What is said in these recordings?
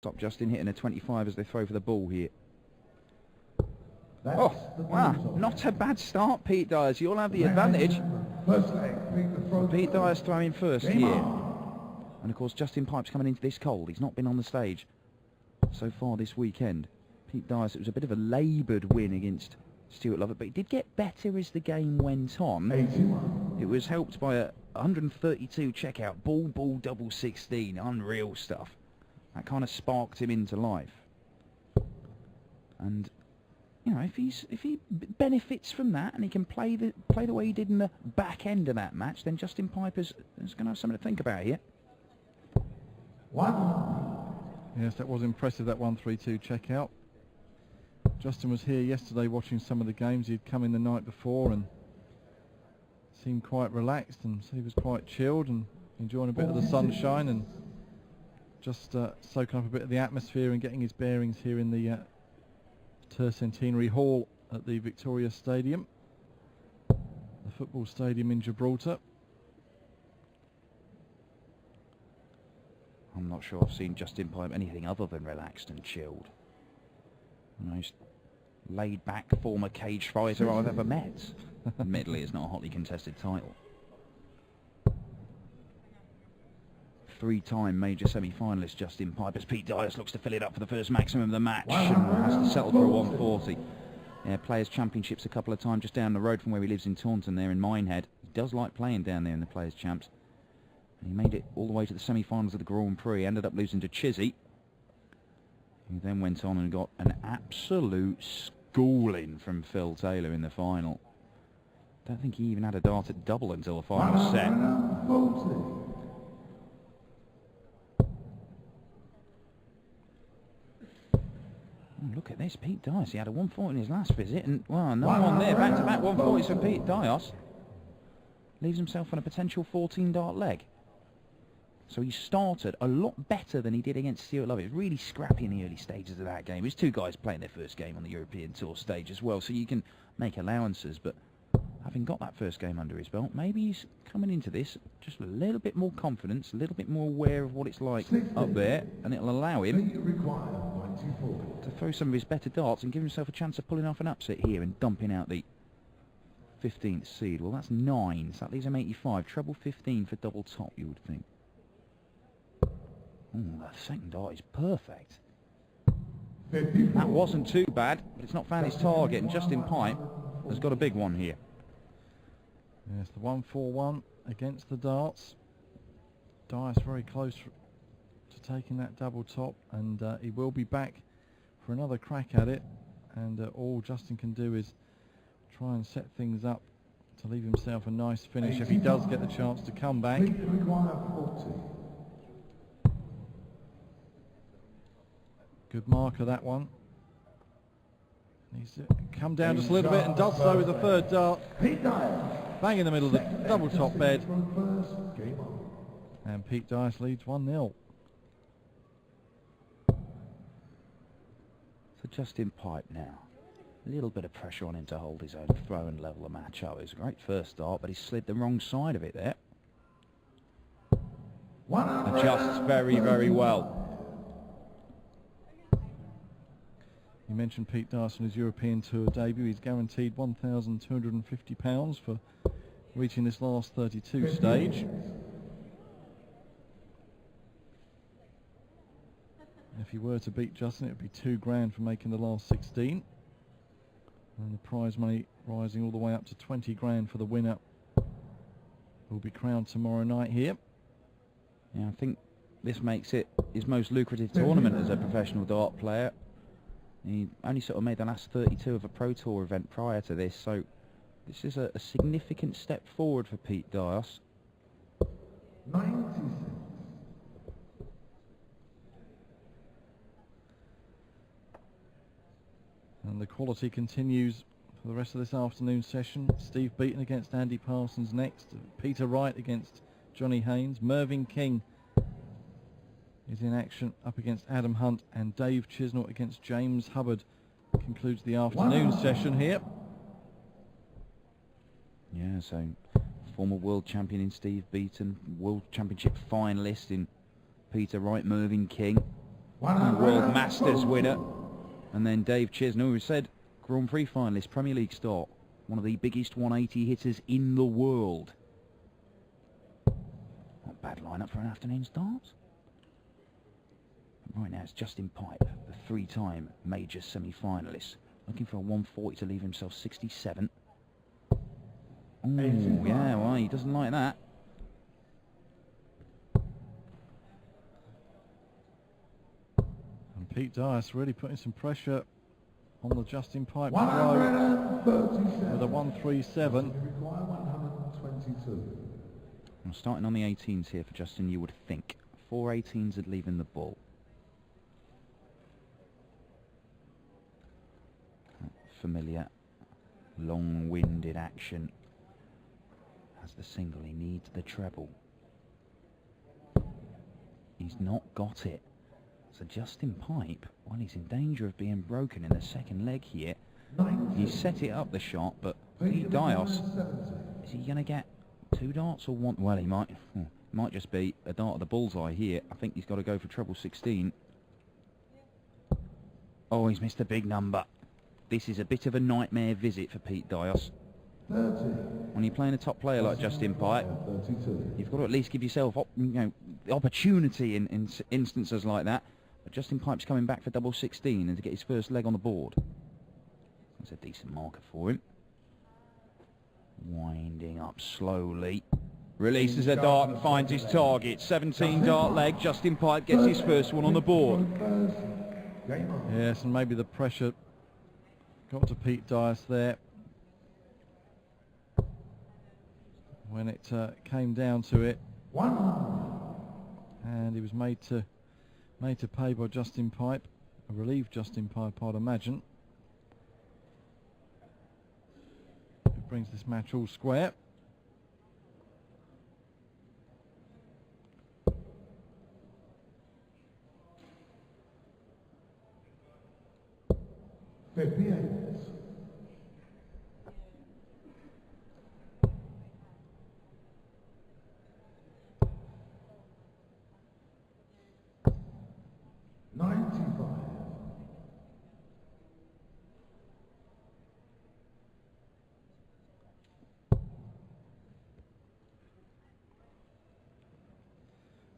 Stop Justin hitting a 25 as they throw for the ball here. Oh, wow, not a bad start, Pete Dyos. You'll have the advantage. Pete Dyos throwing first here. And of course, Justin Pipe's coming into this cold. He's not been on the stage so far this weekend. Pete Dyos, it was a bit of a laboured win against Stuart Lovett, but he did get better as the game went on. It was helped by a 132 checkout, ball, double 16, unreal stuff. That kind of sparked him into life. And you know, if he benefits from that and he can play the way he did in the back end of that match, then Justin Piper's going to have something to think about here. Yes, that was impressive, that 132 checkout. Justin was here yesterday watching some of the games. He'd come in the night before and seemed quite relaxed, and so he was quite chilled and enjoying a bit of the sunshine and just soaking up a bit of the atmosphere and getting his bearings here in the Tercentenary Hall at the Victoria Stadium, the football stadium in Gibraltar. I'm not sure I've seen Justin Pipe anything other than relaxed and chilled. The most laid-back former cage fighter I've ever met. Admittedly, it's not a hotly contested title. Three-time major semi-finalist Justin Pipe, as Pete Dyos looks to fill it up for the first maximum of the match and has to settle for a 140. Yeah, Players' Championships a couple of times just down the road from where he lives in Taunton there in Minehead. He does like playing down there in the Players' Champs. And he made it all the way to the semi-finals of the Grand Prix, ended up losing to Chizzy, who then went on and got an absolute schooling from Phil Taylor in the final. Don't think he even had a dart at double until the final set. Oh, look at this, Pete Dyos. He had a 140 in his last visit, and well, no one there. Back-to-back 140s for Pete Dyos. Leaves himself on a potential 14-dart leg. So he started a lot better than he did against Stuart Lovett. It was really scrappy in the early stages of that game. It was two guys playing their first game on the European Tour stage as well, so you can make allowances. But having got that first game under his belt, maybe he's coming into this just a little bit more confidence, a little bit more aware of what it's like up there, and it'll allow him to throw some of his better darts and give himself a chance of pulling off an upset here and dumping out the 15th seed. Well, that's 9, so that leaves him 85. Treble 15 for double top, you would think. Oh, that second dart is perfect. That wasn't too bad, but it's not found his target, and Justin Pipe has got a big one here. Yes, the 141 against the darts. Dyos very close to taking that double top, and he will be back for another crack at it, and all Justin can do is try and set things up to leave himself a nice finish if he does get the chance to come back. Good marker, that one. Needs to come down just a little bit and does so with the third dart. Bang in the middle of the double top bed. And Pete Dyos leads 1-0. So Justin Pipe now. A little bit of pressure on him to hold his own throw and level the match up. It was a great first dart, but he slid the wrong side of it there. Adjusts very, very well. You mentioned Pete Dyos on his European Tour debut. He's guaranteed £1,250 for reaching this last 32 stage. If he were to beat Justin, it would be £2 for making the last 16. And the prize money rising all the way up to £20 for the winner, will be crowned tomorrow night here. Yeah, I think this makes it his most lucrative tournament as a professional dart player. He only sort of made the last 32 of a Pro Tour event prior to this, so this is a significant step forward for Pete Dyos. 96. And the quality continues for the rest of this afternoon session. Steve Beaton against Andy Parsons next. Peter Wright against Johnny Haynes. Mervyn King is in action up against Adam Hunt, and Dave Chisnall against James Hubbard concludes the afternoon session here. Yeah, so former world champion in Steve Beaton, world championship finalist in Peter Wright, Mervyn King. World Masters winner. And then Dave Chisnell, who said Grand Prix finalist, Premier League start. One of the biggest 180 hitters in the world. Not a bad lineup for an afternoon start. Right now it's Justin Pipe, the three-time major semi-finalist. Looking for a 140 to leave himself 67. Oh, yeah, well, he doesn't like that. And Pete Dyos really putting some pressure on the Justin Pipe throw with a 137. Require 122. I'm starting on the 18s here for Justin, you would think. 4 18s at leaving the ball. Familiar, long-winded action. Has the single, he needs the treble. He's not got it. So Justin Pipe, well, he's in danger of being broken in the second leg here. He's set it up, the shot, but Pete Dyos, is he going to get 2 darts or 1? Well, he might just be a dart of the bullseye here. I think he's got to go for treble 16. Oh, he's missed a big number. This is a bit of a nightmare visit for Pete Dyos. When you're playing a top player like Justin Pipe, you've got to at least give yourself the opportunity in instances like that. But Justin Pipe's coming back for double 16 and to get his first leg on the board. That's a decent marker for him. Winding up slowly. Releases a dart and finds his target. 17 dart leg. Justin Pipe gets his first one on the board. Yes, and maybe the pressure got to Pete Dyos there when it came down to it, and he was made to pay by Justin Pipe, a relieved Justin Pipe, I'd imagine. It brings this match all square.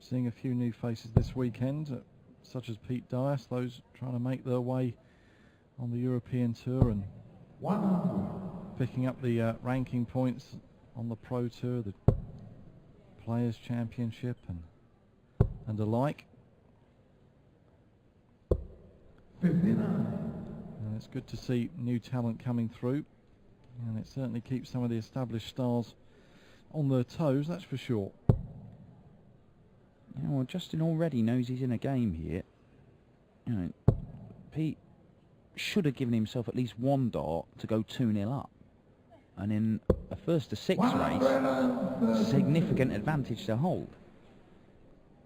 Seeing a few new faces this weekend, such as Pete Dyos, those trying to make their way on the European Tour and picking up the ranking points on the Pro Tour, the Players' Championship and the like. And it's good to see new talent coming through, and it certainly keeps some of the established stars on their toes, that's for sure. Yeah, well, Justin already knows he's in a game here. You know, Pete should have given himself at least 1 dart to go 2-0 up. And in a first to 6 race, significant advantage to hold.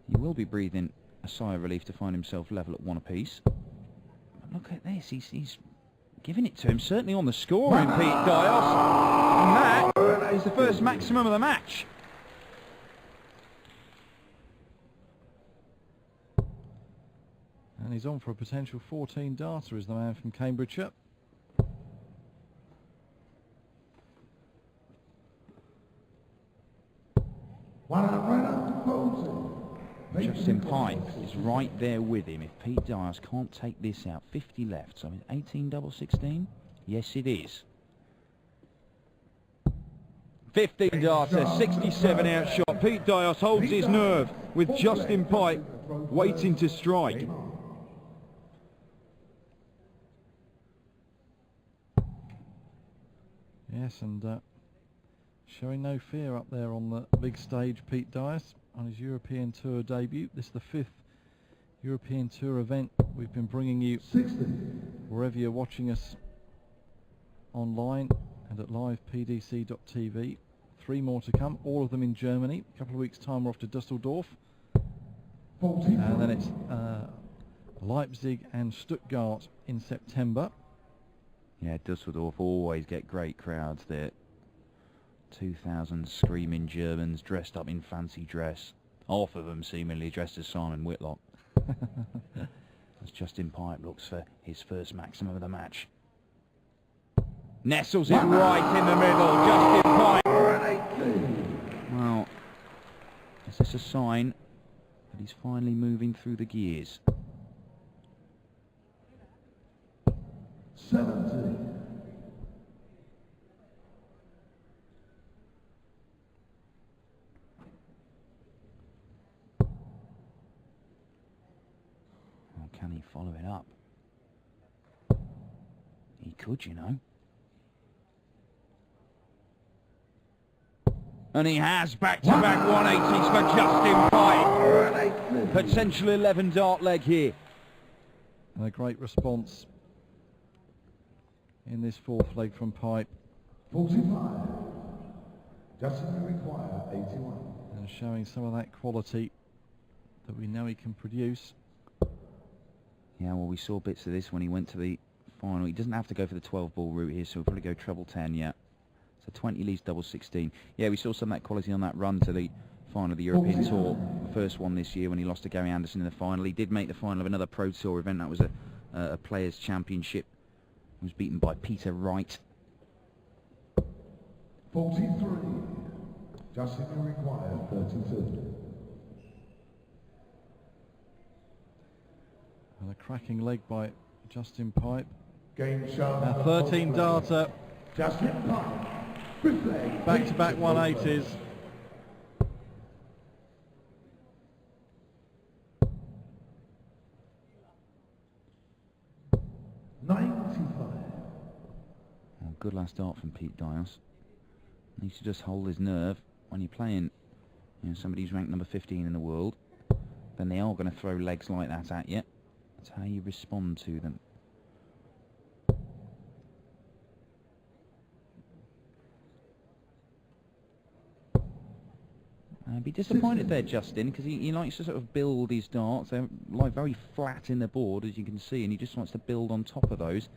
He will be breathing a sigh of relief to find himself level at 1 apiece. But look at this, he's giving it to him, certainly on the scoring, Pete Dyos. And that is the first maximum of the match. And he's on for a potential 14 darter, is the man from Cambridgeshire. Justin Pipe is right there with him. If Pete Dyos can't take this out, 50 left, so it's 18 double 16? Yes, it is. 15 darter, 67 out shot. Pete Dyos holds his nerve with Justin Pipe waiting to strike. Yes, and showing no fear up there on the big stage, Pete Dyos, on his European Tour debut. This is the 5th European Tour event we've been bringing you wherever you're watching us online and at livepdc.tv. 3 more to come, all of them in Germany. A couple of weeks' time we're off to Dusseldorf. And then it's Leipzig and Stuttgart in September. Yeah, Dusseldorf always get great crowds there. 2,000 screaming Germans dressed up in fancy dress. Half of them seemingly dressed as Simon Whitlock. As Justin Pipe looks for his first maximum of the match. Nestles it right in the middle, Justin Pipe. Well, is this a sign that he's finally moving through the gears? 70. Well, can he follow it up? He could, you know. And he has back-to-back 180s for Justin Pipe. Potential 11 dart leg here. And a great response in this fourth leg from Pipe. 45. Justin require 81. And showing some of that quality that we know he can produce. Yeah, well, we saw bits of this when he went to the final. He doesn't have to go for the 12-ball route here, so he'll probably go treble 10, yeah. So 20 leads double 16. Yeah, we saw some of that quality on that run to the final of the European Tour. The first one this year when he lost to Gary Anderson in the final. He did make the final of another Pro Tour event. That was a Players' Championship. He was beaten by Peter Wright. 43. Justin require 32. And a cracking leg by Justin Pipe. Game shot. A 13 darter. Justin Pipe. Back-to-back 180s. Well, good last start from Pete Dyos. Needs to just hold his nerve when you're playing, you know, somebody who's ranked number 15 in the world. Then they are going to throw legs like that at you. That's how you respond to them. I'd be disappointed there, Justin, because he likes to sort of build his darts. They're lie very flat in the board, as you can see, and he just wants to build on top of those.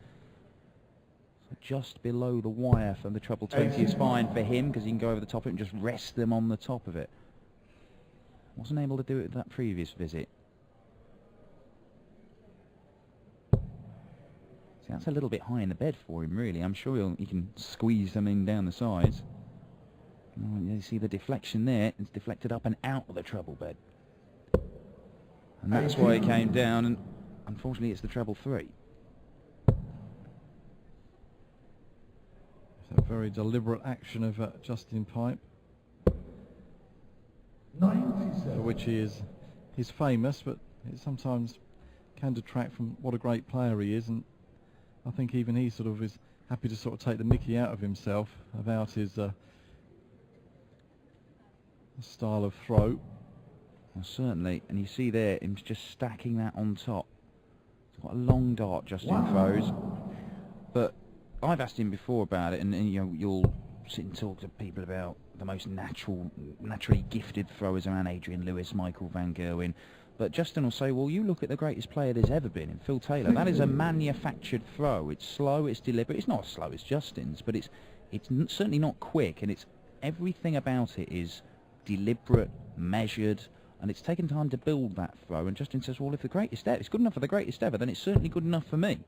So just below the wire from the treble 20 is fine for him, because he can go over the top of it and just rest them on the top of it. Wasn't able to do it with that previous visit. See, that's a little bit high in the bed for him, really. I'm sure he can squeeze something down the sides. Oh, you see the deflection there. It's deflected up and out of the treble bed. And that's why it came down, and unfortunately it's the treble 3. It's a very deliberate action of Justin Pipe. 97. For which he's famous, but it sometimes can detract from what a great player he is, and I think even he sort of is happy to sort of take the mickey out of himself about his style of throw. Well, certainly, and you see there him just stacking that on top. It's quite a long dart, Justin throws. But I've asked him before about it, and you know, you'll sit and talk to people about the most naturally gifted throwers around, Adrian Lewis, Michael Van Gerwen. But Justin will say, well, you look at the greatest player there's ever been in Phil Taylor. That is a manufactured throw. It's slow, it's deliberate. It's not as slow as Justin's, but it's certainly not quick, and it's everything about it is deliberate, measured, and it's taken time to build that throw. And Justin says, well, if the greatest ever, it's good enough for the greatest ever, then it's certainly good enough for me.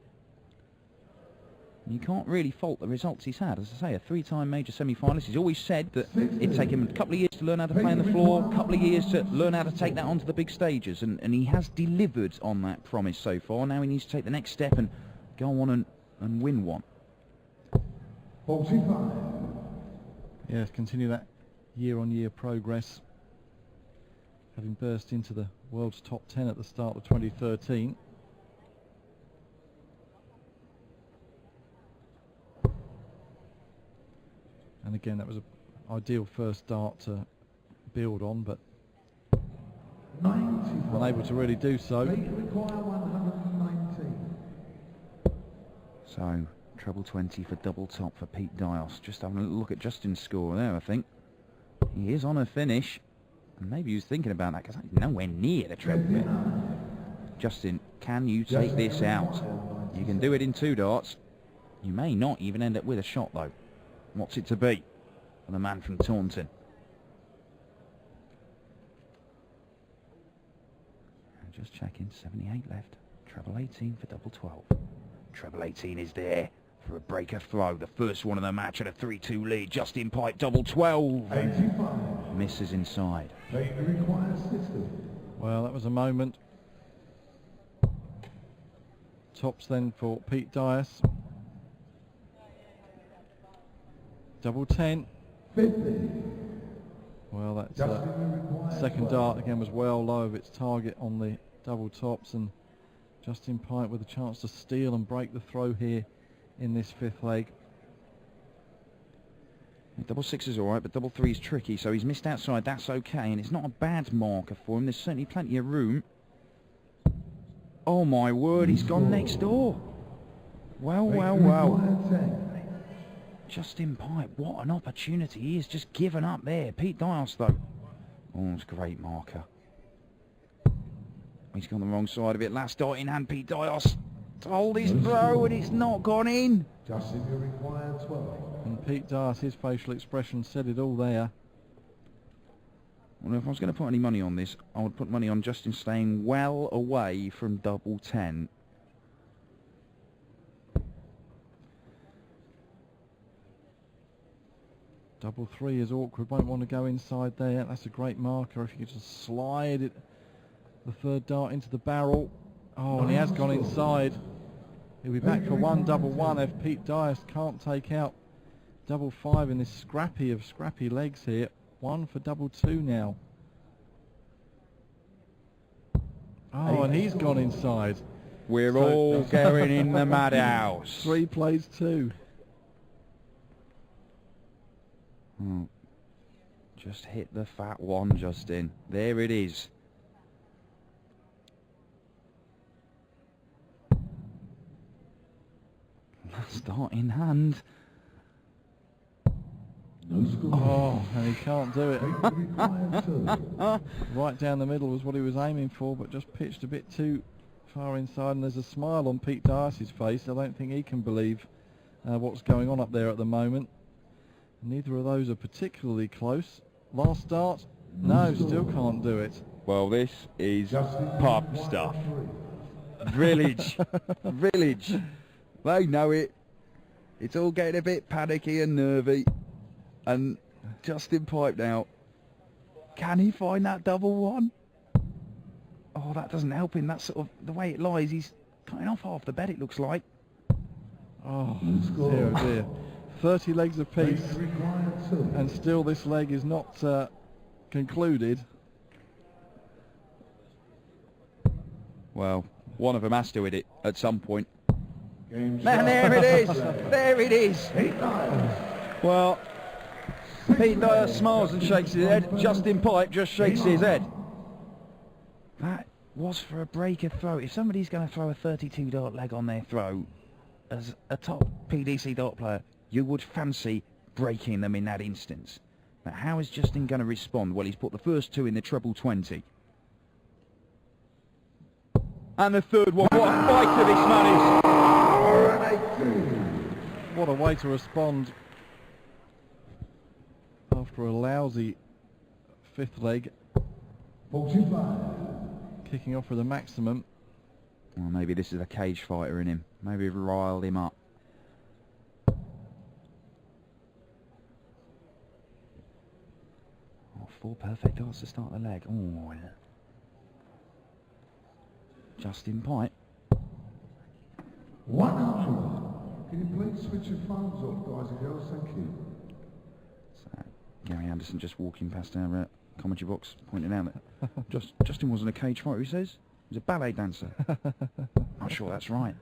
And you can't really fault the results he's had. As I say, a 3-time major semi-finalist. He's always said that it'd take him a couple of years to learn how to play on the floor, a couple of years to learn how to take that onto the big stages, and he has delivered on that promise so far. Now he needs to take the next step and go on and win one. 45. Yes, continue that year-on-year progress, having burst into the world's top 10 at the start of 2013. And again, that was an ideal first dart to build on, but 95. unable to really do so. They require 119. So, treble 20 for double top for Pete Dyos. Just having a look at Justin's score there, I think. He is on a finish, and maybe he was thinking about that because I'm nowhere near the treble bit. Justin, can you take this out? You can do it in 2 darts. You may not even end up with a shot, though. What's it to be for the man from Taunton? Just checking, 78 left. Treble 18 for double 12. Treble 18 is there for a breaker throw. The first one of the match at a 3-2 lead. Justin Pipe, double 12. 85. Misses inside. Plate requires 60. Well, that was a moment. Tops then for Pete Dyos. Double 10. 50. Well, that's Justin requires second 12. dart again was well low of its target on the double tops, and Justin Pipe with a chance to steal and break the throw here in this fifth leg. Double 6 is alright, but double 3 is tricky, so he's missed outside. That's okay, and it's not a bad marker for him. There's certainly plenty of room. Oh my word, he's gone next door. Well, well, well. Required 10. Justin Pipe, what an opportunity. He has just given up there. Pete Dyos, though. Oh, it's a great marker. He's gone the wrong side of it. Last dart in hand, Pete Dyos. To hold his throw, and it's not gone in. Justin, you require 12. And Pete Dyos, his facial expression said it all there. Well, if I was going to put any money on this, I would put money on Justin staying well away from double 10. Double 3 is awkward, won't want to go inside there. That's a great marker if you could just slide it, the third dart into the barrel. Oh, and he has gone inside. He'll be back for one double 1 if Pete Dyos can't take out double 5 in this scrappy of scrappy legs here. 1 for double 2 now. Oh, and he's gone inside. We're So- all going in the madhouse. 3 plays 2. Oh, just hit the fat one, Justin. There it is. Last dart in hand. No score. Oh, and he can't do it. Plate required 2. Right down the middle was what he was aiming for, but just pitched a bit too far inside, and there's a smile on Pete Dyos' face. I don't think he can believe what's going on up there at the moment. Neither of those are particularly close. Last start, no, still can't do it. Well, this is Justin, pub you require stuff. 3. Village. Village. They know it. It's all getting a bit panicky and nervy. And Justin Pipe now. Can he find that double 1? Oh, that doesn't help him. That's sort of the way it lies. He's cutting off half the bed, it looks like. Oh, score. dear, oh dear. 30 legs apiece, Plate required 2. and still this leg is not concluded. Well, one of them has to hit it at some point. Game And start. there it is. There it is. 89. Well, Pete Dyos smiles and shakes his head. Justin Pipe just shakes his head. That was for a breaker throw. If somebody's going to throw a 32 dart leg on their throw, as a top PDC dart player, you would fancy breaking them in that instance. But how is Justin going to respond? Well, he's put the first 2 in the treble 20. And the third one. What a fighter this man is. What a way to respond after a lousy fifth leg, 45. kicking off with a maximum. Well, maybe this is a cage fighter in him. Maybe we've riled him up. Oh, 4 perfect darts to start the leg. Oh, Justin Pipe. 100. Can you please switch your phones off, guys and girls? Thank you. So, Gary Anderson just walking past our commentary box, pointing out that Justin wasn't a cage fighter, he says. He was a ballet dancer. I'm sure that's right.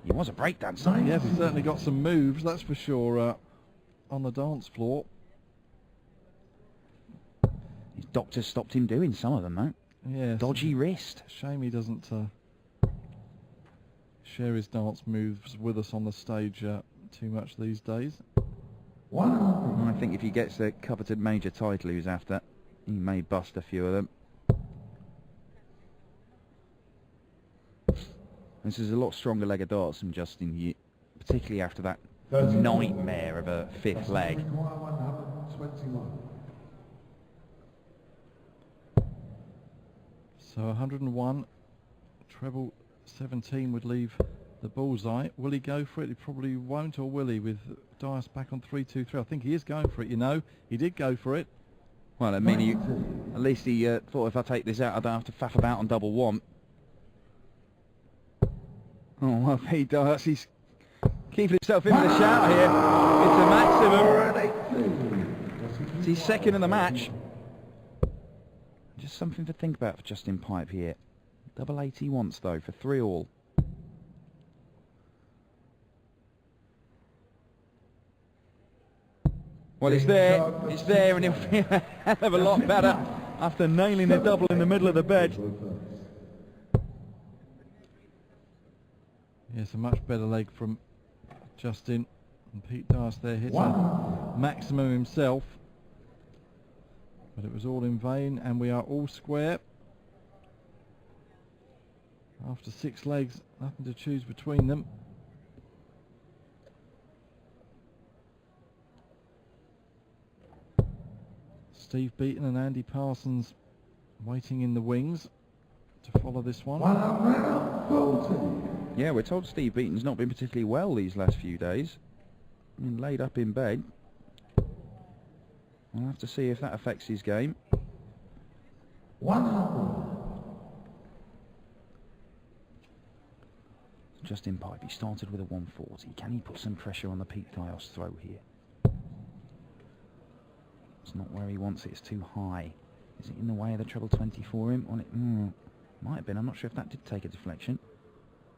He was a break dancer. Yes, he's certainly got some moves, that's for sure, on the dance floor. His doctor stopped him doing some of them, though. Yes. Dodgy wrist. Shame he doesn't share his dance moves with us on the stage too much these days. 100. I think if he gets the coveted major title he was after, he may bust a few of them. This is a lot stronger leg of darts than Justin, particularly after that nightmare of a fifth leg. Require 121. So 101 Treble 17 would leave the bullseye. Will he go for it? He probably won't, or will he, with Dyos back on 3-2-3? I think he is going for it, you know. He did go for it. Well, I mean, at least he thought, if I take this out, I don't have to faff about on double one. Oh, well, Pete Dyos, he's keeping himself in for the shout here. It's a maximum. It's his second in the match. Just something to think about for Justin Pipe here. Double 8 he wants, though, for 3 all. Well, it's there, and he'll feel a hell of a lot better after nailing the double in the middle of the bed. Yes, a much better leg from Justin. And Pete Dyos there hits a maximum himself. But it was all in vain, and we are all square. After 6 legs, nothing to choose between them. Steve Beaton and Andy Parsons waiting in the wings to follow this one. Yeah, we're told Steve Beaton's not been particularly well these last few days. Been laid up in bed. We'll have to see if that affects his game. Justin Pipe, he started with a 140. Can he put some pressure on the Pete Dyos throw here? It's not where he wants it, it's too high. Is it in the way of the treble 20 for him? On it, might have been, I'm not sure if that did take a deflection.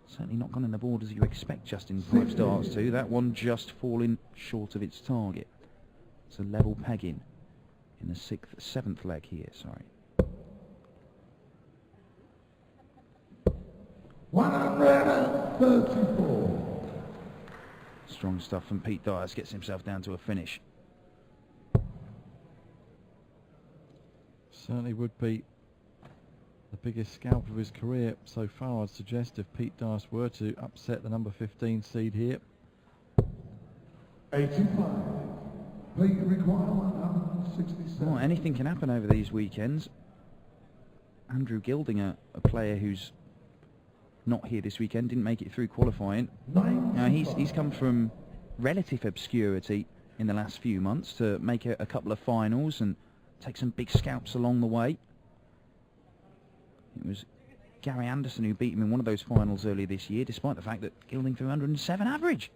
Certainly not gone in the board as you expect Justin Pipe's darts to. That one just falling short of its target. It's a level pegging in the 7th leg here, sorry. 134. Strong stuff from Pete Dyos, gets himself down to a finish. Certainly would be the biggest scalp of his career so far, I'd suggest, if Pete Dyos were to upset the number 15 seed here. 85. Pete require 167. Well, anything can happen over these weekends. Andrew Gilding, a player who's not here this weekend, didn't make it through qualifying. Now he's come from relative obscurity in the last few months to make a couple of finals and take some big scalps along the way. It was Gary Anderson who beat him in one of those finals earlier this year, despite the fact that Gilding threw 107 average.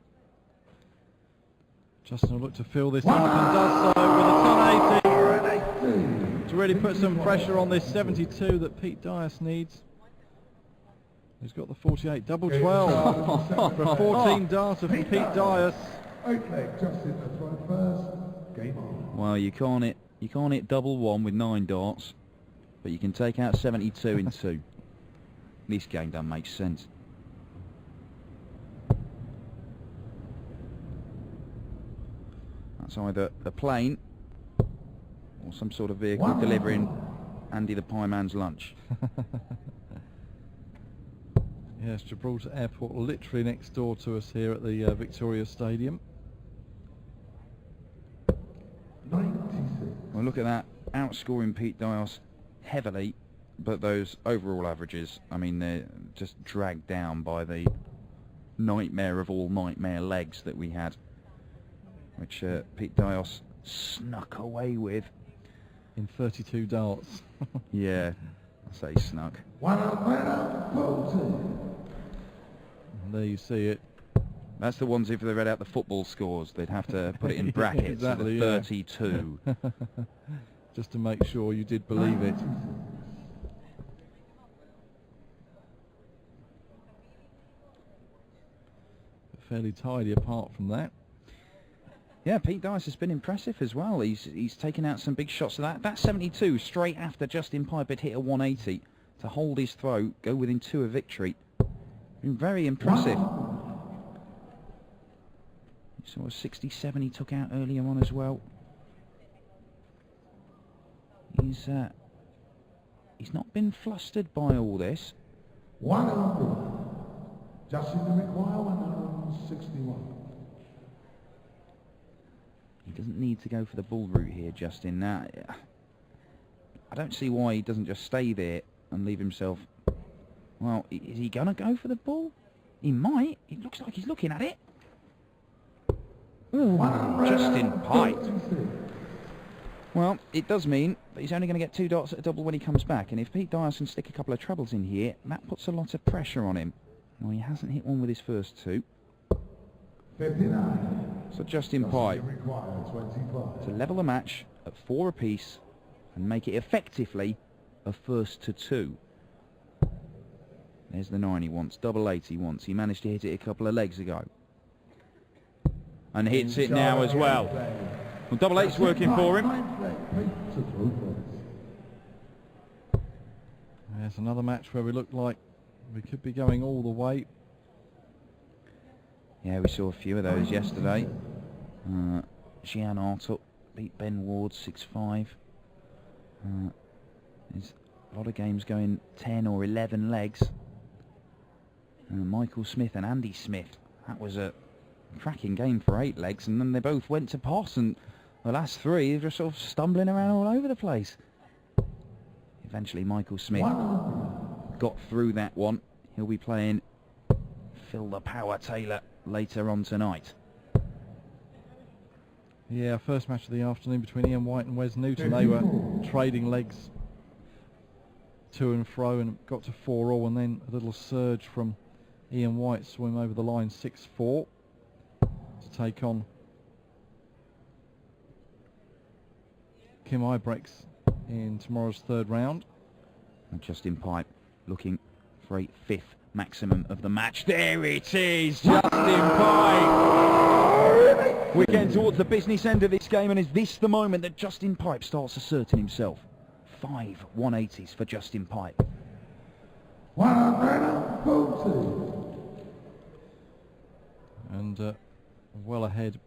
Justin will look to fill this up and does so with a 1080 to really put some pressure on this 72 that Pete Dyos needs. He's got the 48, double 12 for a 14 darter from Pete Dyos. 8 leg, Justin the throw first. Game on. Well, you can't hit double one with 9 darts, but you can take out 72 in 2. This game doesn't make sense. That's either a plane or some sort of vehicle delivering Andy the Pie Man's lunch. Yes, Gibraltar Airport literally next door to us here at the Victoria Stadium. 96. Well, look at that, outscoring Pete Dyos heavily, but those overall averages, I mean, they're just dragged down by the nightmare of all nightmare legs that we had, which Pete Dyos snuck away with. In 32 darts. Yeah, I say snuck. 140. And there you see it. That's the ones if they read out the football scores, they'd have to put it in brackets. Exactly, the yeah. 32. Just to make sure you did believe it. Fairly tidy apart from that. Yeah, Pete Dyos has been impressive as well. He's taken out some big shots of that. That 72 straight after Justin Pipe had hit a 180 to hold his throw, go within 2 of victory. Been very impressive. You saw a 67 he took out earlier on as well. He's not been flustered by all this. 100. Justin to require 161. He doesn't need to go for the bull route here, Justin. Now, I don't see why he doesn't just stay there and leave himself Well, is he going to go for the ball? He might. It looks like he's looking at it. Ooh, Justin Pipe. Well, it does mean that he's only going to get 2 darts at a double when he comes back. And if Pete Dyos can stick a couple of trebles in here, that puts a lot of pressure on him. Well, he hasn't hit one with his first 2. 59. So Justin Pipe Required 25. to level the match at 4 apiece and make it effectively a first to 2. There's the 9 he wants, double 8 he wants. He managed to hit it a couple of legs ago. And hits it now as well. Well, double 8's working for him. There's another match where we look like we could be going all the way. Yeah, we saw a few of those yesterday. Gian Artup beat Ben Ward 6-5. There's a lot of games going 10 or 11 legs. Michael Smith and Andy Smith. That was a cracking game for 8 legs, and then they both went to pot, and the last 3 are just sort of stumbling around all over the place. Eventually Michael Smith got through that one. He'll be playing Phil the Power Taylor later on tonight. Yeah, first match of the afternoon between Ian White and Wes Newton. They were trading legs to and fro and got to 4-all, and then a little surge from Ian White, swim over the line 6-4 to take on Kim Ibrex in tomorrow's 3rd round. And Justin Pipe looking for a 5th maximum of the match. There it is, Justin Pipe! We're getting towards the business end of this game, and is this the moment that Justin Pipe starts asserting himself? 5 180s for Justin Pipe. 140. And well ahead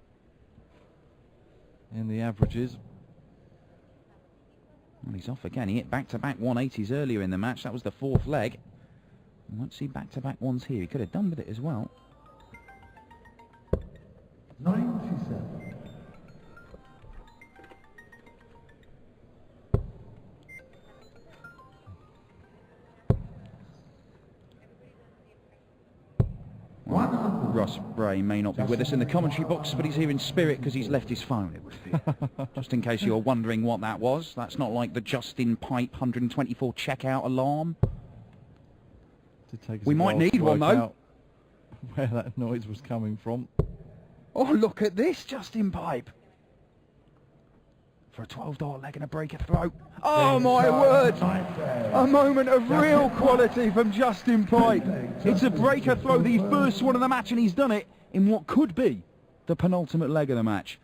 in the averages. Well, he's off again. He hit back-to-back 180s earlier in the match. That was the 4th leg. We won't see back-to-back ones here. He could have done with it as well. 97. Ross Bray may not be with us in the commentary box, but he's here in spirit because he's left his phone. Just in case you're wondering what that was, that's not like the Justin Pipe 124 checkout alarm. We might need one though. Where that noise was coming from. Oh, look at this, Justin Pipe. For a 12-dart leg and a breaker throw. Oh my word! A moment of real quality from Justin Pipe. It's a breaker throw, the first one of the match, and he's done it in what could be the penultimate leg of the match.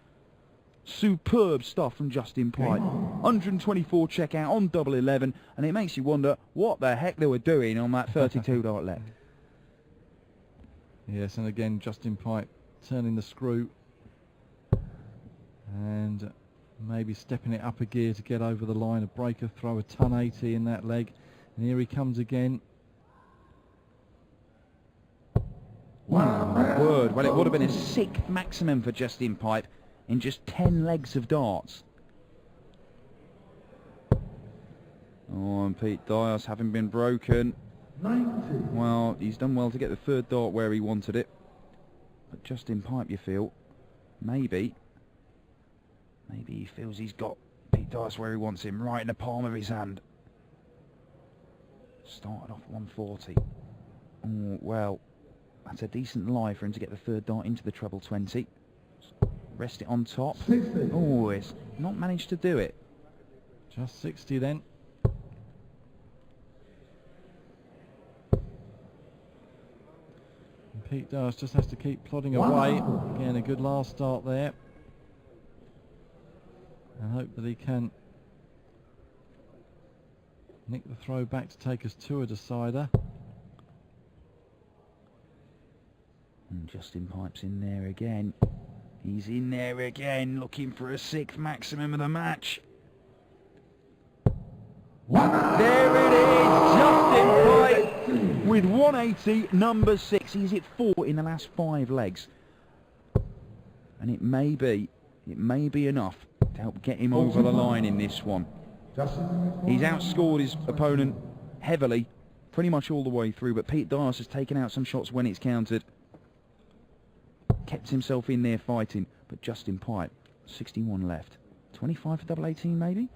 Superb stuff from Justin Pipe. 124 checkout on double 11, and it makes you wonder what the heck they were doing on that 32-dart leg. Yes, and again Justin Pipe turning the screw and maybe stepping it up a gear to get over the line. A breaker throw, a ton 80 in that leg, and here he comes again. Wow, my word. Well, it would have been a 6th maximum for Justin Pipe in just 10 legs of darts. Oh, and Pete Dyos having been broken. 90. Well, he's done well to get the 3rd dart where he wanted it. But Justin Pipe, you feel, maybe he feels he's got Pete Dyos where he wants him, right in the palm of his hand. Started off 140. Oh, well, that's a decent lie for him to get the 3rd dart into the treble 20. Rest it on top. 60. Oh, it's not managed to do it. Just 60 then. And Pete Dyos just has to keep plodding away. Again, a good last start there. And hope that he can nick the throw back to take us to a decider. And Justin Pipe's in there again. He's in there again, looking for a 6th maximum of the match. There it is, Justin Pipe with 180, number 6. He's hit 4 in the last 5 legs. And it may be enough to help get him over the line in this one. He's outscored his opponent heavily pretty much all the way through, but Pete Dyos has taken out some shots when it's countered. Kept himself in there fighting, but Justin Pipe, 61 left. 25 for double 18 maybe?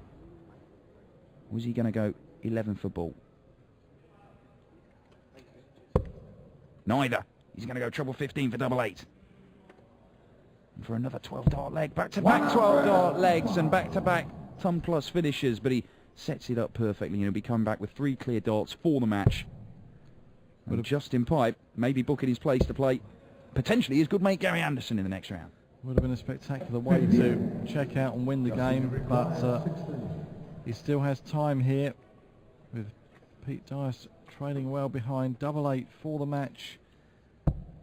Or is he going to go 11 for ball? Neither. He's going to go treble 15 for double 8. And for another 12-dart leg. Back-to-back 12-dart legs and back-to-back ton plus finishes, but he sets it up perfectly. He'll be coming back with 3 clear darts for the match. And Justin Pipe maybe booking his place to play potentially his good mate Gary Anderson in the next round. Would have been a spectacular way to check out and win the game, but he still has time here with Pete Dyos trailing well behind. Double 8 for the match.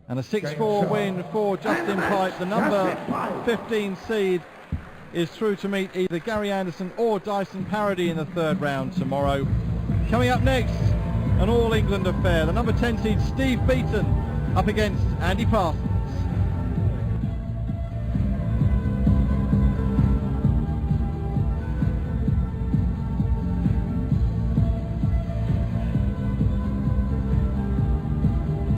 And a 6-4 win for Justin Pipe. The number 15 seed is through to meet either Gary Anderson or Dyson Parody in the 3rd round tomorrow. Coming up next, an All England affair. The number 10 seed Steve Beaton up against Andy Parsons.